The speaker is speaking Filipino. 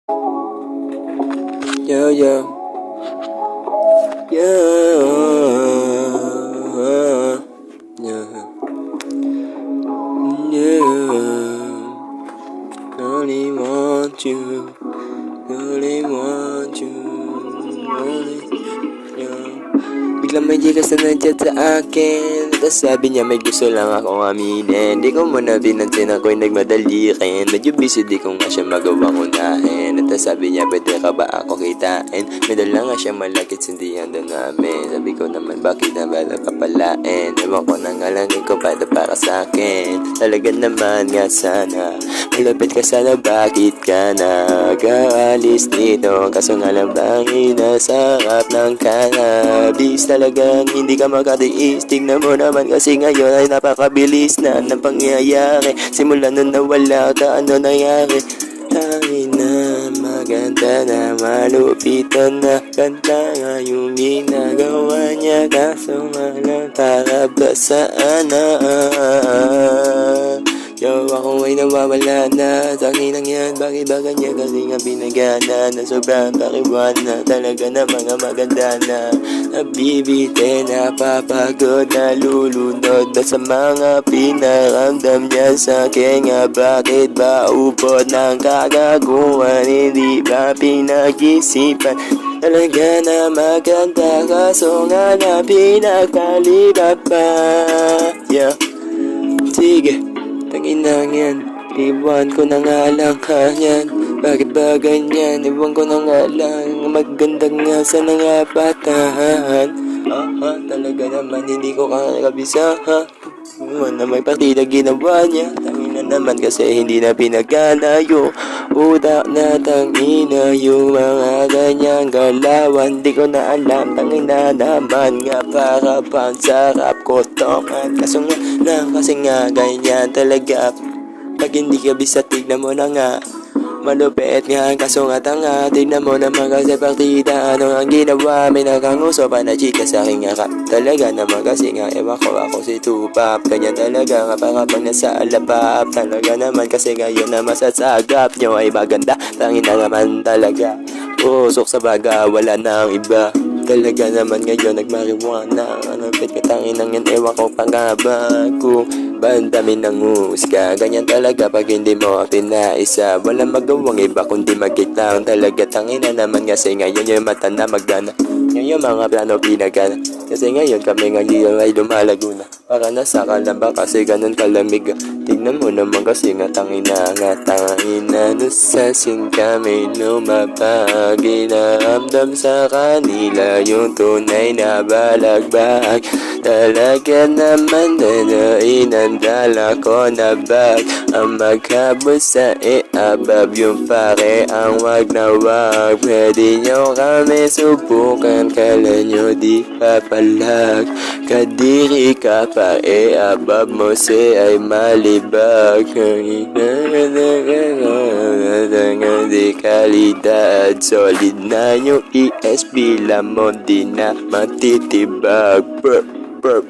Yo, yo. Yeah. Yeah. Yeah. Only want you. Only want you. Only you. Biglang may gilas na nag-chat sa akin. Tapos sabi niya may gusto lang akong aminin. Di ko muna pinansin ako'y nagmadali rin. Medyo busy di ko nga siya magawang unahin. At sabi niya pwede ka ba ako kitain. May dala nga siya malakit sindihan doon namin. Sabi ko naman bakit na ba napapalain. Ewan ko na nga lang ikaw para sa akin. Talaga naman nga sana malapit ka sana, bakit ka nag-aalis dito? Kaso nga lang bang inasarap ng cannabis. Talagang hindi ka makatiis. Tignan mo naman kasi ngayon ay napakabilis na ng pangyayari. Simula nung nawala ka, ano nangyari? Ay na maganda na malupitan na ganda nga yung ginagawa niya. Kaso nga lang para ba sana? Yo, ako ay nawawala na. Tanginang yan, bakit ba ganyan? Kasi nga pinagana na sobrang pariwana. Talaga na mga maganda na nabibite, napapagod, nalulunod na sa mga pinaramdam niya sa akin. Nga bakit ba upod ng kagaguhan? Hindi ba pinag-isipan? Talaga na maganda, kaso nga na pinagkalibat pa. Yeah, sige. Tanginang yan, iwan ko na nga lang kanyan. Bakit ba ganyan? Iwan ko na nga lang. Maganda nga sana nga batahan. Talaga naman hindi ko kakabisa. Na may partida ginawa niya. Tangina naman kasi hindi na pinagana yung utak na tangina. Yung mga ganyang galawan di ko na alam. Tangina naman nga para bang sarap ko tongan. Kaso nga lang kasi nga ganyan talaga. Pag hindi ka bisa tignan mo na nga. Malupit nga kaso nga tanga. Tignan mo naman kasi partida. Ano ang ginawa? May nakanguso pa na chika sa aking harap. Talaga naman kasi nga ewan ko ako si Tupap. Ganyan talaga nga para pag nasa alapap. Talaga naman kasi ngayon na masasagap nyo ay maganda. Tangin na naman talaga. Usok sa baga wala nang iba. Talaga naman ngayon nagmariwana. Ano pit katangin ng yan ewan ko pa nga ba. Kung bandami ng musika. Ganyan talaga pag hindi mo pinaisa. Walang magawang iba kundi mag-kitang. Talaga tangin na naman kasi ngayon yung mata na magdana. Ngayon mga plano pinagana. Kasi ngayon kami ngayon ay lumalago na. Para nasa kalamba kasi ganun kalamig. Tignan mo naman kasi nga tangina. Nusasin kami lumabag. Ginaramdam sa kanila yung tunay na balagbag. Talaga naman na inandala ko na bag. Ang maghabol sa iabab yung pare ang wag na wag. Pwede nyo kami subukan, kala nyo di papalag. Kadiri ka pa iabab mo si ay malibag. Di kalidad, solid na yung ESP lamon di na matitibag. Burp, burp,